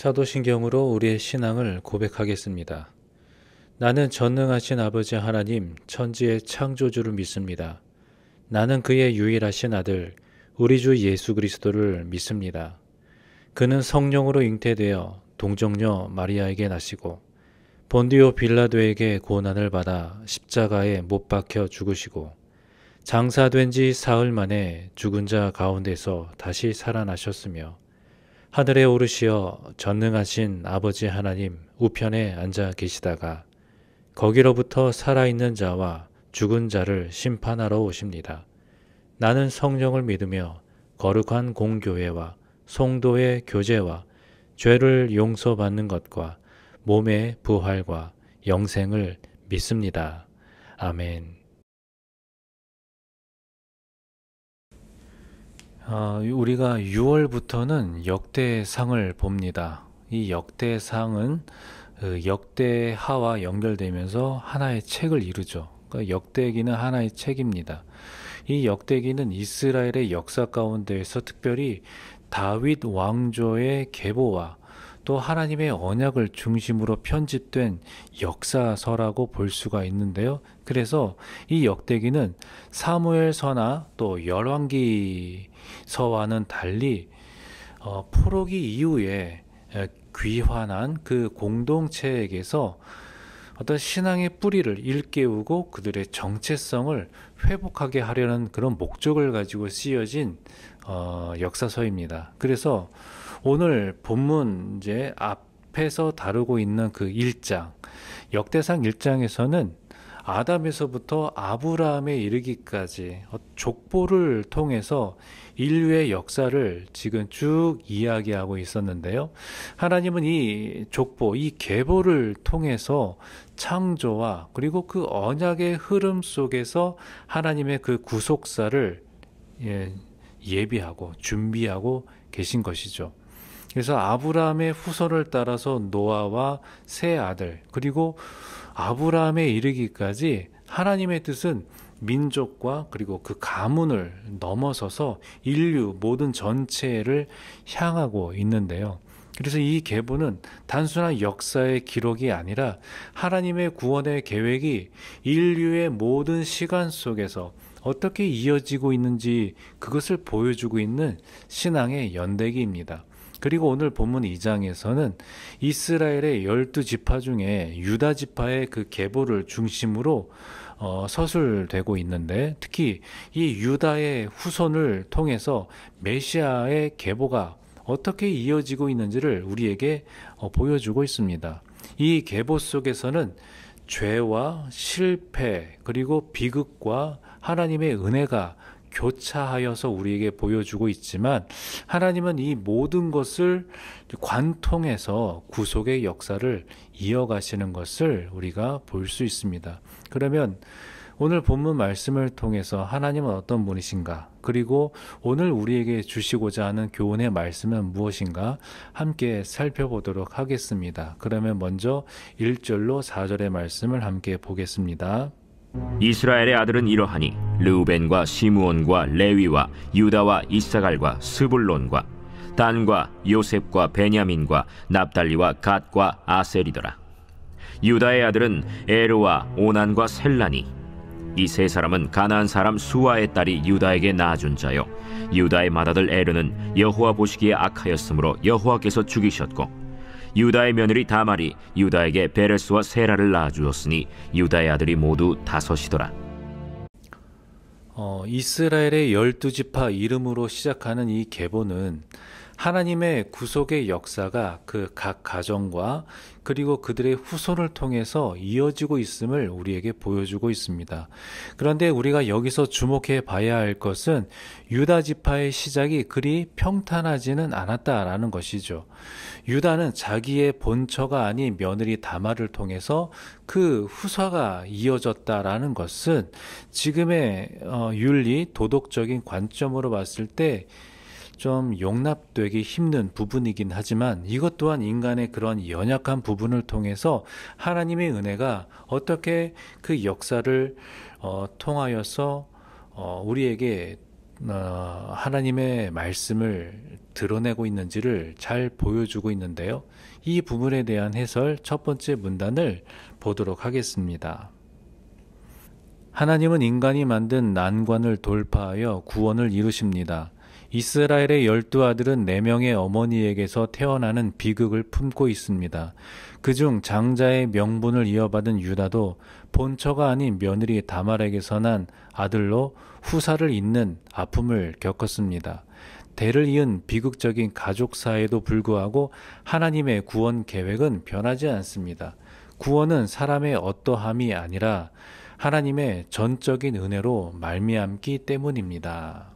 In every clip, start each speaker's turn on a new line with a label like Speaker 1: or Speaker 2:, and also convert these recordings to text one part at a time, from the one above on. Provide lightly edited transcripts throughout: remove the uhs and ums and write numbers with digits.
Speaker 1: 사도신경으로 우리의 신앙을 고백하겠습니다. 나는 전능하신 아버지 하나님 천지의 창조주를 믿습니다. 나는 그의 유일하신 아들 우리 주 예수 그리스도를 믿습니다. 그는 성령으로 잉태되어 동정녀 마리아에게 나시고 본디오 빌라도에게 고난을 받아 십자가에 못 박혀 죽으시고 장사된 지 사흘 만에 죽은 자 가운데서 다시 살아나셨으며 하늘에 오르시어 전능하신 아버지 하나님 우편에 앉아 계시다가 거기로부터 살아있는 자와 죽은 자를 심판하러 오십니다. 나는 성령을 믿으며 거룩한 공교회와 성도의 교제와 죄를 용서받는 것과 몸의 부활과 영생을 믿습니다. 아멘. 우리가 6월부터는 역대상을 봅니다. 이 역대상은 역대하와 연결되면서 하나의 책을 이루죠. 그러니까 역대기는 하나의 책입니다. 이 역대기는 이스라엘의 역사 가운데에서 특별히 다윗 왕조의 계보와 또 하나님의 언약을 중심으로 편집된 역사서라고 볼 수가 있는데요. 그래서 이 역대기는 사무엘서나 또 열왕기서와는 달리 포로기 이후에 귀환한 그 공동체에게서 어떤 신앙의 뿌리를 일깨우고 그들의 정체성을 회복하게 하려는 그런 목적을 가지고 쓰여진 역사서입니다. 그래서 오늘 본문 이제 앞에서 다루고 있는 그 1장, 역대상 1장에서는 아담에서부터 아브라함에 이르기까지 족보를 통해서 인류의 역사를 지금 쭉 이야기하고 있었는데요. 하나님은 이 족보, 이 계보를 통해서 창조와 그리고 그 언약의 흐름 속에서 하나님의 그 구속사를 예비하고 준비하고 계신 것이죠. 그래서 아브라함의 후손을 따라서 노아와 세 아들 그리고 아브라함에 이르기까지 하나님의 뜻은 민족과 그리고 그 가문을 넘어서서 인류 모든 전체를 향하고 있는데요. 그래서 이 계보는 단순한 역사의 기록이 아니라 하나님의 구원의 계획이 인류의 모든 시간 속에서 어떻게 이어지고 있는지 그것을 보여주고 있는 신앙의 연대기입니다. 그리고 오늘 본문 2장에서는 이스라엘의 12지파 중에 유다 지파의 그 계보를 중심으로 서술되고 있는데 특히 이 유다의 후손을 통해서 메시아의 계보가 어떻게 이어지고 있는지를 우리에게 보여주고 있습니다. 이 계보 속에서는 죄와 실패 그리고 비극과 하나님의 은혜가 교차하여서 우리에게 보여주고 있지만 하나님은 이 모든 것을 관통해서 구속의 역사를 이어가시는 것을 우리가 볼 수 있습니다. 그러면 오늘 본문 말씀을 통해서 하나님은 어떤 분이신가? 그리고 오늘 우리에게 주시고자 하는 교훈의 말씀은 무엇인가? 함께 살펴보도록 하겠습니다. 그러면 먼저 1절로 4절의 말씀을 함께 보겠습니다.
Speaker 2: 이스라엘의 아들은 이러하니 르우벤과 시므온과 레위와 유다와 이사갈과 스불론과 단과 요셉과 베냐민과 납달리와 갓과 아셀이더라. 유다의 아들은 에르와 오난과 셀라니. 이 세 사람은 가나안 사람 수아의 딸이 유다에게 낳아준 자요 유다의 맏아들 에르는 여호와 보시기에 악하였으므로 여호와께서 죽이셨고 유다의 며느리 다말이 유다에게 베레스와 세라를 낳아주었으니 유다의 아들이 모두 5이더라.
Speaker 1: 이스라엘의 12지파 이름으로 시작하는 이 계보는 하나님의 구속의 역사가 그 각 가정과 그리고 그들의 후손을 통해서 이어지고 있음을 우리에게 보여주고 있습니다. 그런데 우리가 여기서 주목해 봐야 할 것은 유다 지파의 시작이 그리 평탄하지는 않았다라는 것이죠. 유다는 자기의 본처가 아닌 며느리 다말을 통해서 그 후사가 이어졌다라는 것은 지금의 윤리, 도덕적인 관점으로 봤을 때 좀 용납되기 힘든 부분이긴 하지만 이것 또한 인간의 그런 연약한 부분을 통해서 하나님의 은혜가 어떻게 그 역사를 통하여서 우리에게 하나님의 말씀을 드러내고 있는지를 잘 보여주고 있는데요. 이 부분에 대한 해설 첫 번째 문단을 보도록 하겠습니다. 하나님은 인간이 만든 난관을 돌파하여 구원을 이루십니다. 이스라엘의 12아들은 4명의 어머니에게서 태어나는 비극을 품고 있습니다. 그중 장자의 명분을 이어받은 유다도 본처가 아닌 며느리 다말에게서 난 아들로 후사를 잇는 아픔을 겪었습니다. 대를 이은 비극적인 가족사에도 불구하고 하나님의 구원 계획은 변하지 않습니다. 구원은 사람의 어떠함이 아니라 하나님의 전적인 은혜로 말미암기 때문입니다.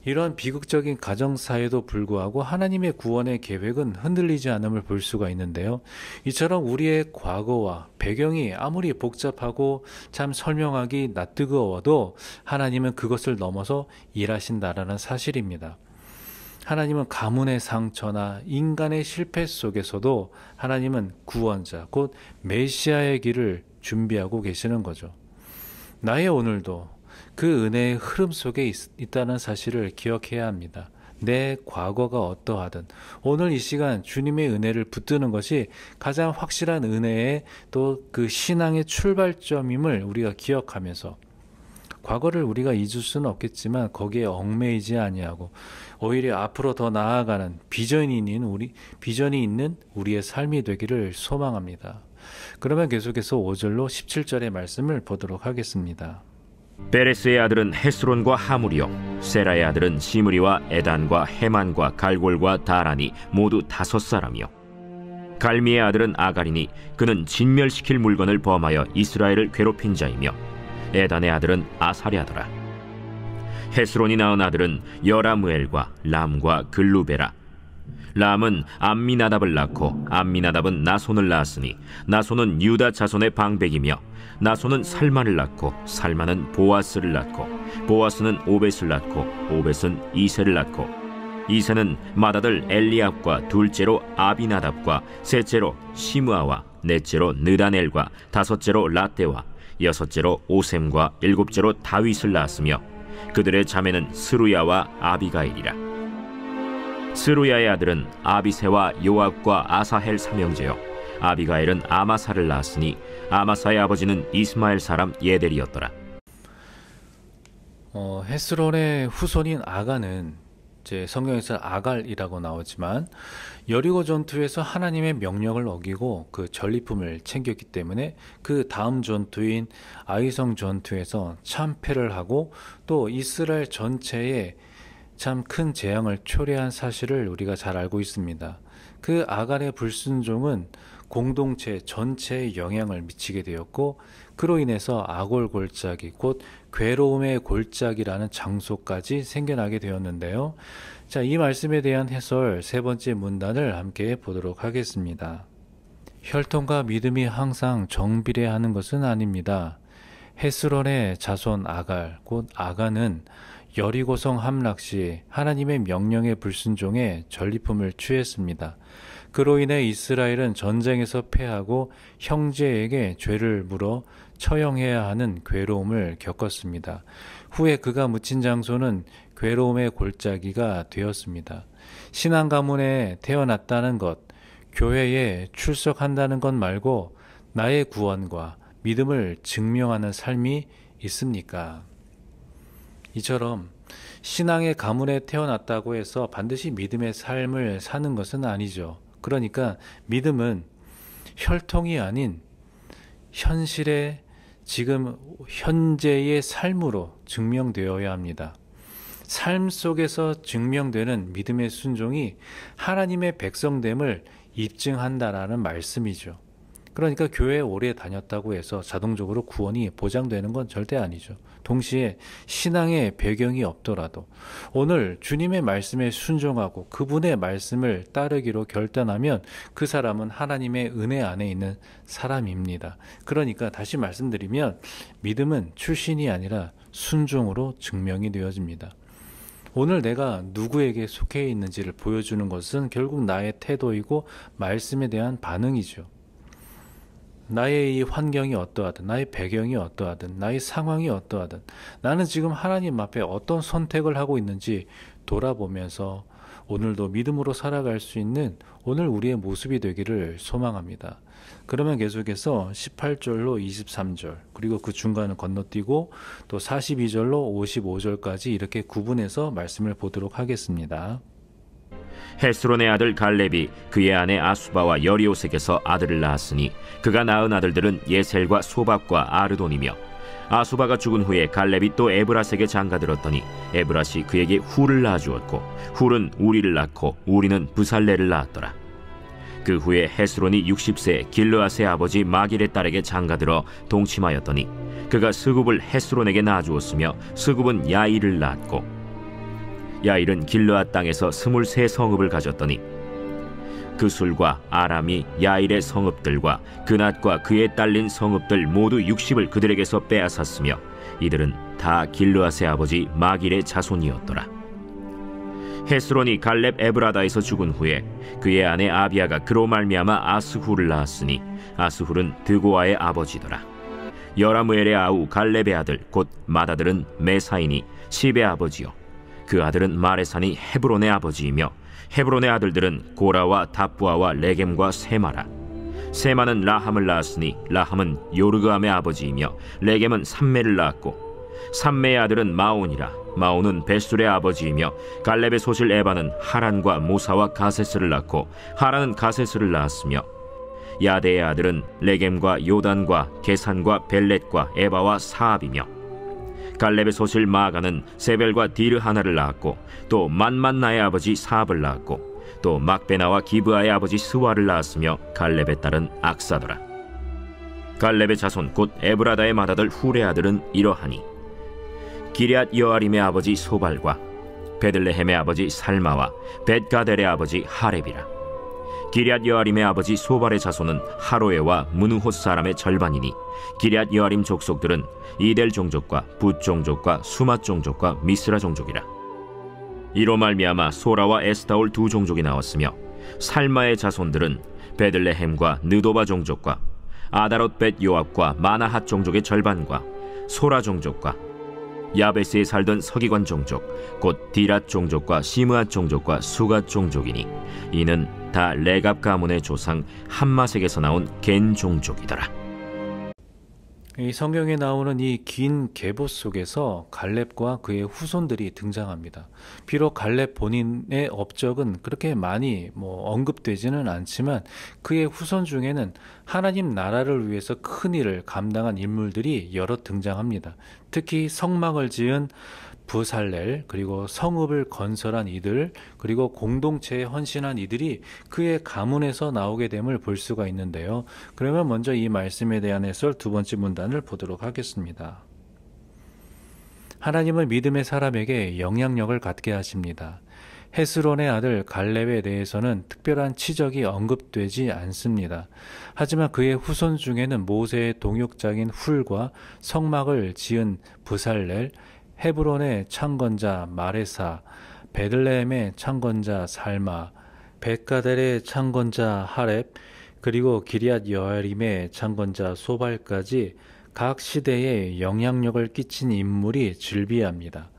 Speaker 1: 이런 비극적인 가정사에도 불구하고 하나님의 구원의 계획은 흔들리지 않음을 볼 수가 있는데요. 이처럼 우리의 과거와 배경이 아무리 복잡하고 참 설명하기 낯뜨거워도 하나님은 그것을 넘어서 일하신다라는 사실입니다. 하나님은 가문의 상처나 인간의 실패 속에서도 하나님은 구원자, 곧 메시아의 길을 준비하고 계시는 거죠. 나의 오늘도 그 은혜의 흐름 속에 있다는 사실을 기억해야 합니다. 내 과거가 어떠하든 오늘 이 시간 주님의 은혜를 붙드는 것이 가장 확실한 은혜의 또 그 신앙의 출발점임을 우리가 기억하면서 과거를 우리가 잊을 수는 없겠지만 거기에 얽매이지 아니하고 오히려 앞으로 더 나아가는 비전이 있는 우리의 삶이 되기를 소망합니다. 그러면 계속해서 5절로 17절의 말씀을 보도록 하겠습니다.
Speaker 2: 베레스의 아들은 헤스론과 하물이요 세라의 아들은 시므리와 에단과 헤만과 갈골과 다란이 모두 5사람이요 갈미의 아들은 아갈이니 그는 진멸시킬 물건을 범하여 이스라엘을 괴롭힌 자이며 에단의 아들은 아사랴더라. 헤스론이 낳은 아들은 여라무엘과 람과 글루베라. 람은 암미나답을 낳고 암미나답은 나손을 낳았으니 나손은 유다 자손의 방백이며 나손은 살만을 낳고 살만은 보아스를 낳고 보아스는 오벳을 낳고 오벳은 이세를 낳고 이세는 맏아들 엘리압과 둘째로 아비나답과 셋째로 시므아와 넷째로 느다넬과 다섯째로 라떼와 여섯째로 오셈과 일곱째로 다윗을 낳았으며 그들의 자매는 스루야와 아비가일이라. 스루야의 아들은 아비새와 요압과 아사헬 삼형제요 아비가일은 아마사를 낳았으니 아마사의 아버지는 이스마엘 사람 예델이었더라.
Speaker 1: 헤스론의 후손인 아가는 이제 성경에서 아갈이라고 나오지만 여리고 전투에서 하나님의 명령을 어기고 그 전리품을 챙겼기 때문에 그 다음 전투인 아이성 전투에서 참패를 하고 또 이스라엘 전체에 참 큰 재앙을 초래한 사실을 우리가 잘 알고 있습니다. 그 아갈의 불순종은 공동체 전체에 영향을 미치게 되었고 그로 인해서 아골골짜기 곧 괴로움의 골짜기라는 장소까지 생겨나게 되었는데요. 자, 이 말씀에 대한 해설 세 번째 문단을 함께 보도록 하겠습니다. 혈통과 믿음이 항상 정비례하는 것은 아닙니다. 헤스론의 자손 아갈 곧 아가는 여리고성 함락 시 하나님의 명령에 불순종해 전리품을 취했습니다. 그로 인해 이스라엘은 전쟁에서 패하고 형제에게 죄를 물어 처형해야 하는 괴로움을 겪었습니다. 후에 그가 묻힌 장소는 괴로움의 골짜기가 되었습니다. 신앙 가문에 태어났다는 것, 교회에 출석한다는 것 말고 나의 구원과 믿음을 증명하는 삶이 있습니까? 이처럼 신앙의 가문에 태어났다고 해서 반드시 믿음의 삶을 사는 것은 아니죠. 그러니까 믿음은 혈통이 아닌 현실의 지금 현재의 삶으로 증명되어야 합니다. 삶 속에서 증명되는 믿음의 순종이 하나님의 백성됨을 입증한다라는 말씀이죠. 그러니까 교회에 오래 다녔다고 해서 자동적으로 구원이 보장되는 건 절대 아니죠. 동시에 신앙의 배경이 없더라도 오늘 주님의 말씀에 순종하고 그분의 말씀을 따르기로 결단하면 그 사람은 하나님의 은혜 안에 있는 사람입니다. 그러니까 다시 말씀드리면 믿음은 출신이 아니라 순종으로 증명이 되어집니다. 오늘 내가 누구에게 속해 있는지를 보여주는 것은 결국 나의 태도이고 말씀에 대한 반응이죠. 나의 이 환경이 어떠하든, 나의 배경이 어떠하든, 나의 상황이 어떠하든, 나는 지금 하나님 앞에 어떤 선택을 하고 있는지 돌아보면서 오늘도 믿음으로 살아갈 수 있는 오늘 우리의 모습이 되기를 소망합니다. 그러면 계속해서 18절로 23절, 그리고 그 중간을 건너뛰고 또 42절로 55절까지 이렇게 구분해서 말씀을 보도록 하겠습니다.
Speaker 2: 헤스론의 아들 갈렙이 그의 아내 아수바와 여리오색에서 아들을 낳았으니 그가 낳은 아들들은 예셀과 소박과 아르돈이며, 아수바가 죽은 후에 갈렙이 또 에브라스에게 장가들었더니 에브라시 그에게 훌을 낳아주었고 훌은 우리를 낳고 우리는 부살레를 낳았더라. 그 후에 헤스론이 60세 길르앗의 아버지 마길의 딸에게 장가들어 동침하였더니 그가 스굽을 헤스론에게 낳아주었으며 스굽은 야일을 낳았고, 야일은 길르앗 땅에서 23성읍을 가졌더니 그술과 아람이 야일의 성읍들과 그낫과 그에 딸린 성읍들 모두 60을 그들에게서 빼앗았으며 이들은 다 길르앗의 아버지 마길의 자손이었더라. 헤스론이 갈렙 에브라다에서 죽은 후에 그의 아내 아비아가 그로 말미암아 아스훌을 낳았으니 아스훌은 드고아의 아버지더라. 여라무엘의 아우 갈렙의 아들 곧 맏아들은 메사이니 시베의 아버지요, 그 아들은 마레산이 헤브론의 아버지이며 헤브론의 아들들은 고라와 답부아와 레겜과 세마라. 세마는 라함을 낳았으니 라함은 요르그암의 아버지이며 레겜은 삼메를 낳았고, 삼메의 아들은 마온이라. 마온은 베술의 아버지이며 갈렙의 소실 에바는 하란과 모사와 가세스를 낳고 하란은 가세스를 낳았으며, 야데의 아들은 레겜과 요단과 게산과 벨렛과 에바와 사압이며, 갈렙의 소실 마가는 세벨과 디르 하나를 낳았고 또 만만나의 아버지 사압을 낳았고 또 막베나와 기브아의 아버지 스와를 낳았으며 갈렙의 딸은 악사더라. 갈렙의 자손 곧 에브라다의 맏아들 훌의 아들은 이러하니 기럇 여아림의 아버지 소발과 베들레헴의 아버지 살마와 벳가델의 아버지 하렙이라. 기럇 여아림의 아버지 소발의 자손은 하로에와 무누톳 사람의 절반이니 기럇 여아림 족속들은 이델 종족과 붓 종족과 수맛 종족과 미스라 종족이라. 이로 말미암아 소라와 에스타올 두 종족이 나왔으며, 살마의 자손들은 베들레헴과 느도바 종족과 아다롯 벳 요압과 마나핫 종족의 절반과 소라 종족과 야베스에 살던 서기관 종족 곧 디랏 종족과 시므앗 종족과 수갓 종족이니 이는 다 레갑 가문의 조상 함마색에서 나온 겐 종족이더라.
Speaker 1: 이 성경에 나오는 이 긴 계보 속에서 갈렙과 그의 후손들이 등장합니다. 비록 갈렙 본인의 업적은 그렇게 많이 언급되지는 않지만 그의 후손 중에는 하나님 나라를 위해서 큰 일을 감당한 인물들이 여럿 등장합니다. 특히 성막을 지은 부살렐, 그리고 성읍을 건설한 이들, 그리고 공동체에 헌신한 이들이 그의 가문에서 나오게 됨을 볼 수가 있는데요. 그러면 먼저 이 말씀에 대한 해설 두 번째 문단을 보도록 하겠습니다. 하나님은 믿음의 사람에게 영향력을 갖게 하십니다. 헤스론의 아들 갈렙에 대해서는 특별한 치적이 언급되지 않습니다. 하지만 그의 후손 중에는 모세의 동역자인 훌과 성막을 지은 부살렐, 헤브론의 창건자 마레사, 베들레헴의 창건자 살마, 벳가델의 창건자 하렙, 그리고 기럇 여아림의 창건자 소발까지 각 시대에 영향력을 끼친 인물이 즐비합니다.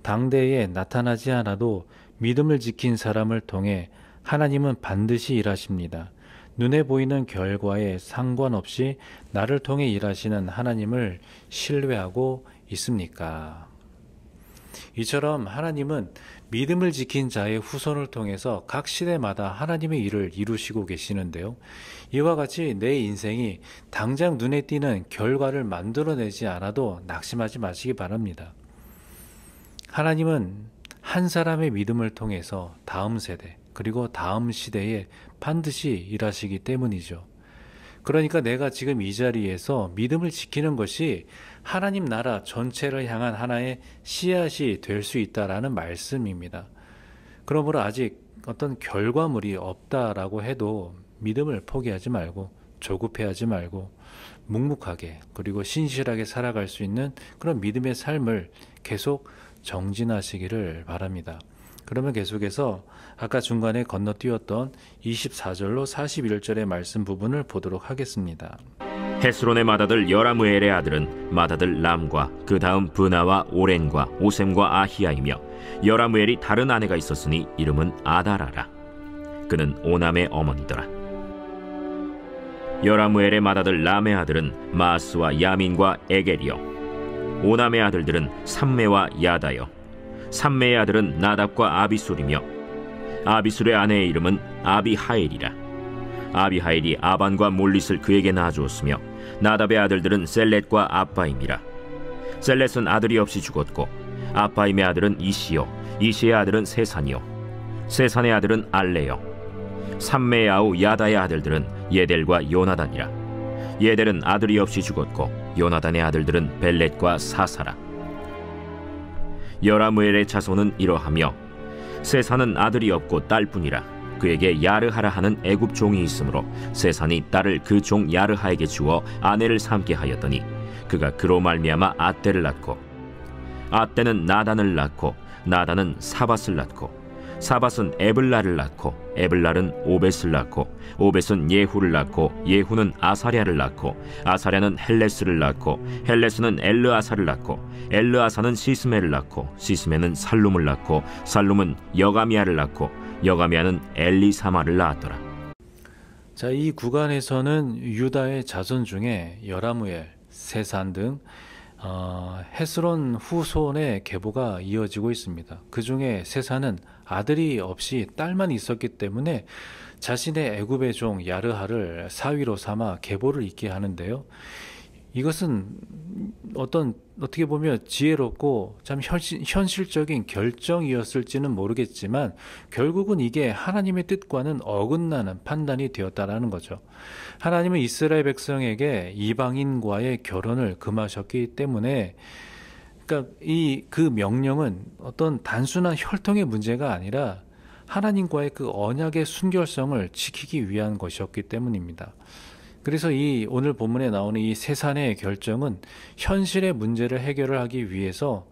Speaker 1: 당대에 나타나지 않아도 믿음을 지킨 사람을 통해 하나님은 반드시 일하십니다. 눈에 보이는 결과에 상관없이 나를 통해 일하시는 하나님을 신뢰하고 있습니까? 이처럼 하나님은 믿음을 지킨 자의 후손을 통해서 각 시대마다 하나님의 일을 이루시고 계시는데요. 이와 같이 내 인생이 당장 눈에 띄는 결과를 만들어내지 않아도 낙심하지 마시기 바랍니다. 하나님은 한 사람의 믿음을 통해서 다음 세대 그리고 다음 시대에 반드시 일하시기 때문이죠. 그러니까 내가 지금 이 자리에서 믿음을 지키는 것이 하나님 나라 전체를 향한 하나의 씨앗이 될 수 있다라는 말씀입니다. 그러므로 아직 어떤 결과물이 없다라고 해도 믿음을 포기하지 말고 조급해하지 말고 묵묵하게 그리고 신실하게 살아갈 수 있는 그런 믿음의 삶을 계속 정진하시기를 바랍니다. 그러면 계속해서 아까 중간에 건너뛰었던 24절로 41절의 말씀 부분을 보도록 하겠습니다.
Speaker 2: 헤스론의 맏아들 여라무엘의 아들은 맏아들 람과 그 다음 브나와 오렌과 오셈과 아히야이며, 여라무엘이 다른 아내가 있었으니 이름은 아다라라. 그는 오남의 어머니더라. 여라무엘의 맏아들 람의 아들은 마스와 야민과 에겔이요, 오남의 아들들은 삼메와 야다요, 삼메의 아들은 나답과 아비술이며, 아비술의 아내의 이름은 아비하일이라. 아비하일이 아반과 몰릿을 그에게 낳아주었으며, 나답의 아들들은 셀렛과 아빠임이라. 셀렛은 아들이 없이 죽었고, 아빠임의 아들은 이시요, 이시의 아들은 세산이요, 세산의 아들은 알레요. 삼메의 아우 야다의 아들들은 예델과 요나단이라. 예델은 아들이 없이 죽었고, 요나단의 아들들은 벨렛과 사사라. 여라무엘의 자손은 이러하며, 세산은 아들이 없고 딸뿐이라. 그에게 야르하라 하는 애굽 종이 있으므로 세산이 딸을 그 종 야르하에게 주어 아내를 삼게 하였더니, 그가 그로 말미암아 아떼를 낳고, 아떼는 나단을 낳고, 나단은 사밧을 낳고, 사밧은 에블라를 낳고, 에블랄은 오벳을 낳고, 오벳은 예후를 낳고, 예후는 아사랴를 낳고, 아사랴는 헬레스를 낳고, 헬레스는 엘르아사를 낳고, 엘르아사는 시스메를 낳고, 시스메는 살룸을 낳고, 살룸은 여가미아를 낳고, 여가미아는 엘리사마를 낳았더라.
Speaker 1: 자, 이 구간에서는 유다의 자손 중에 여라무엘, 세산 등 헤스론 후손의 계보가 이어지고 있습니다. 그 중에 세산은 아들이 없이 딸만 있었기 때문에 자신의 애굽의 종 야르하를 사위로 삼아 계보를 잇게 하는데요. 이것은 어떻게 보면 지혜롭고 참 현실적인 결정이었을지는 모르겠지만, 결국은 이게 하나님의 뜻과는 어긋나는 판단이 되었다라는 거죠. 하나님은 이스라엘 백성에게 이방인과의 결혼을 금하셨기 때문에, 그러니까 그 명령은 어떤 단순한 혈통의 문제가 아니라 하나님과의 그 언약의 순결성을 지키기 위한 것이었기 때문입니다. 그래서 이 오늘 본문에 나오는 이 세산의 결정은 현실의 문제를 해결을 하기 위해서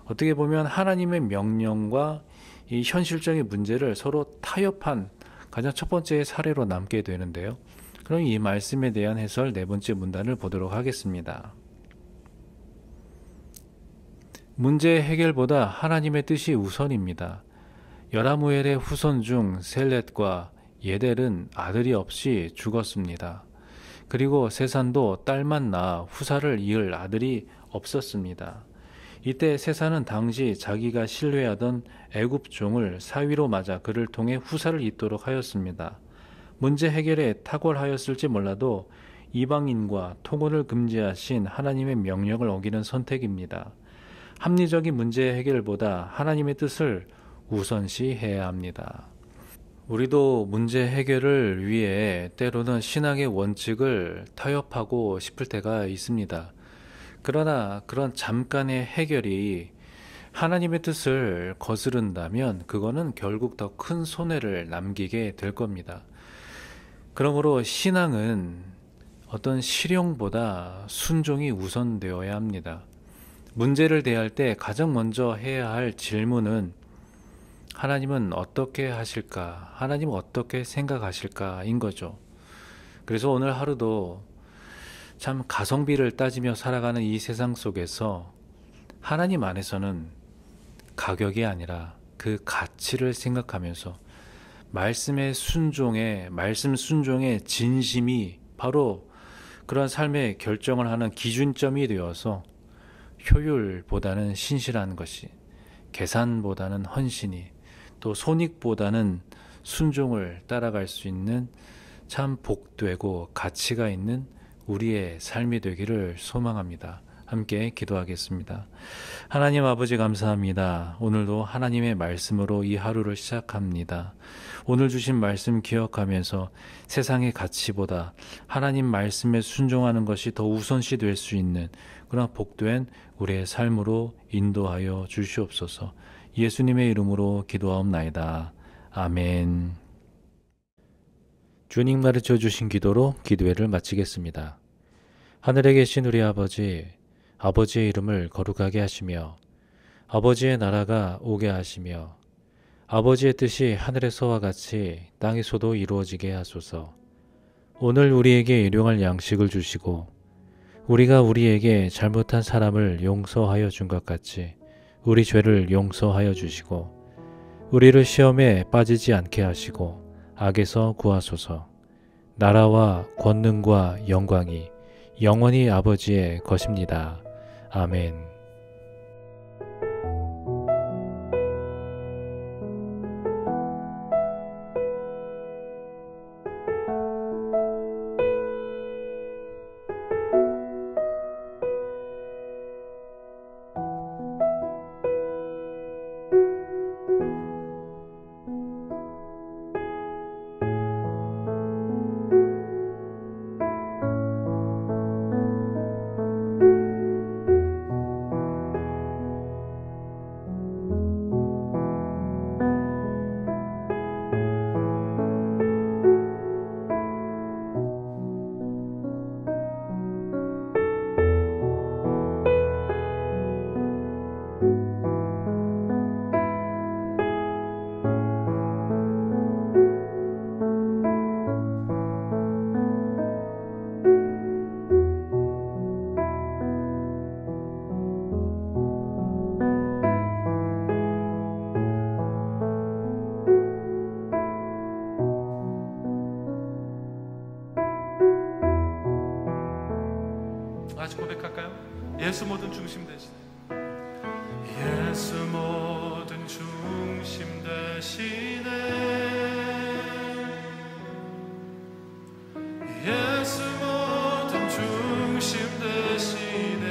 Speaker 1: 어떻게 보면 하나님의 명령과 이 현실적인 문제를 서로 타협한 가장 첫 번째 사례로 남게 되는데요. 그럼 이 말씀에 대한 해설 네 번째 문단을 보도록 하겠습니다. 문제 해결보다 하나님의 뜻이 우선입니다. 여라무엘의 후손 중 셀렛과 예델은 아들이 없이 죽었습니다. 그리고 세산도 딸만 낳아 후사를 이을 아들이 없었습니다. 이때 세산은 당시 자기가 신뢰하던 애굽 종을 사위로 맞아 그를 통해 후사를 잇도록 하였습니다. 문제 해결에 탁월하였을지 몰라도 이방인과 통혼을 금지하신 하나님의 명령을 어기는 선택입니다. 합리적인 문제 해결보다 하나님의 뜻을 우선시해야 합니다. 우리도 문제 해결을 위해 때로는 신앙의 원칙을 타협하고 싶을 때가 있습니다. 그러나 그런 잠깐의 해결이 하나님의 뜻을 거스른다면 그거는 결국 더 큰 손해를 남기게 될 겁니다. 그러므로 신앙은 어떤 실용보다 순종이 우선되어야 합니다. 문제를 대할 때 가장 먼저 해야 할 질문은 하나님은 어떻게 하실까? 하나님은 어떻게 생각하실까? 인 거죠. 그래서 오늘 하루도 참 가성비를 따지며 살아가는 이 세상 속에서 하나님 안에서는 가격이 아니라 그 가치를 생각하면서 말씀 순종의 진심이 바로 그런 삶의 결정을 하는 기준점이 되어서 효율보다는 신실한 것이, 계산보다는 헌신이, 또 손익보다는 순종을 따라갈 수 있는 참 복되고 가치가 있는 우리의 삶이 되기를 소망합니다. 함께 기도하겠습니다. 하나님 아버지 감사합니다. 오늘도 하나님의 말씀으로 이 하루를 시작합니다. 오늘 주신 말씀 기억하면서 세상의 가치보다 하나님 말씀에 순종하는 것이 더 우선시 될 수 있는 그런 복된 우리의 삶으로 인도하여 주시옵소서. 예수님의 이름으로 기도하옵나이다. 아멘. 주님 가르쳐 주신 기도로 기도회를 마치겠습니다. 하늘에 계신 우리 아버지, 아버지의 이름을 거룩하게 하시며 아버지의 나라가 오게 하시며 아버지의 뜻이 하늘에서와 같이 땅에서도 이루어지게 하소서. 오늘 우리에게 일용할 양식을 주시고 우리가 우리에게 잘못한 사람을 용서하여 준 것 같이 우리 죄를 용서하여 주시고 우리를 시험에 빠지지 않게 하시고 악에서 구하소서. 나라와 권능과 영광이 영원히 아버지의 것입니다. 아멘.
Speaker 3: 같이 고백할까요? 예수 모든 중심 대신에 예수 모든 중심 대신에 예수 모든 중심 대신에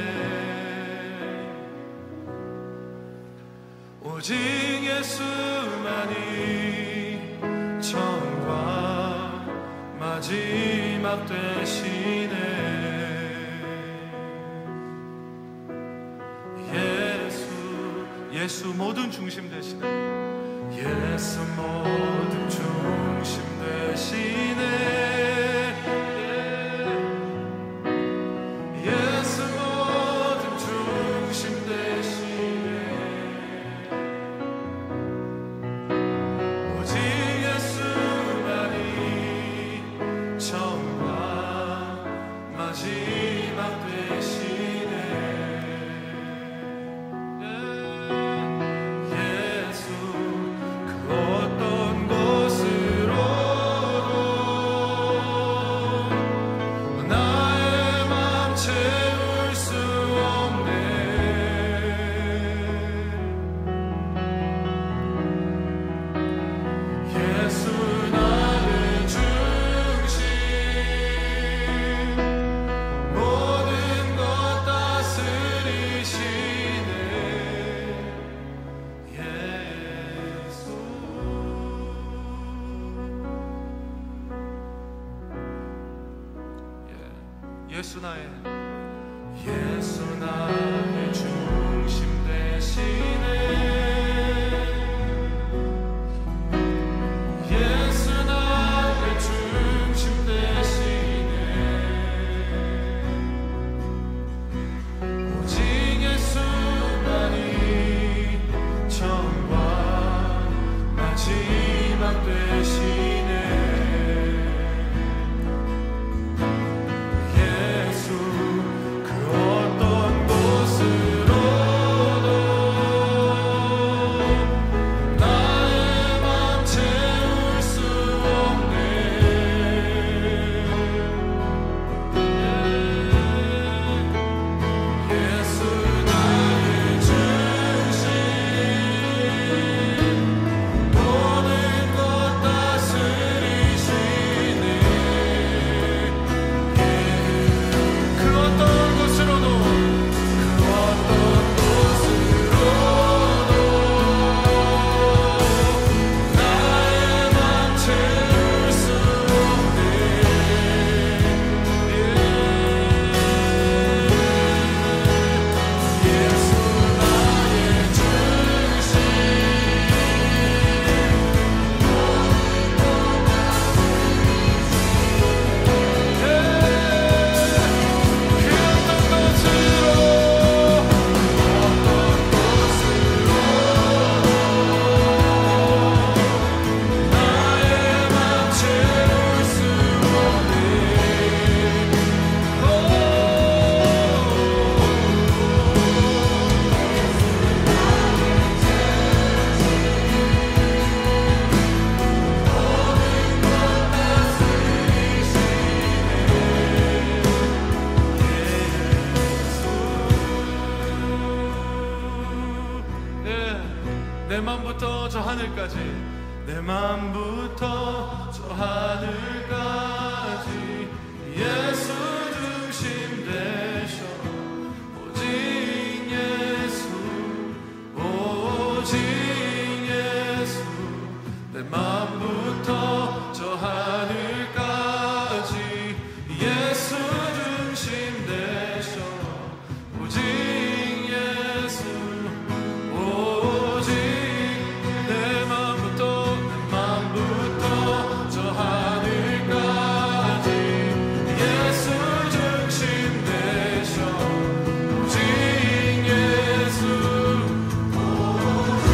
Speaker 3: 오직 예수만이 처음과 마지막 되시네. 예수 모든 중심 대신에 예수 모든 중심 대신에 예수 모든 중심 대신에 오직 예수만이 처음과 마지막 되시네. 예수 나의 중심 대신에 예수 나의 중심 대신에 오직 예수만이 처음과 마지막 되시네. 그 어떤 곳 맘부터 저 하늘까지 내 맘부터 저 하늘까지 예수 중심 되셔 오직 예수 오직 예수 내 맘부터 저 하늘까지 예수 중심 되셔 오직 예수 오직 내 맘부터 저 하늘까지 예수 중심 되셔 오직 예수 오직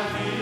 Speaker 3: 자기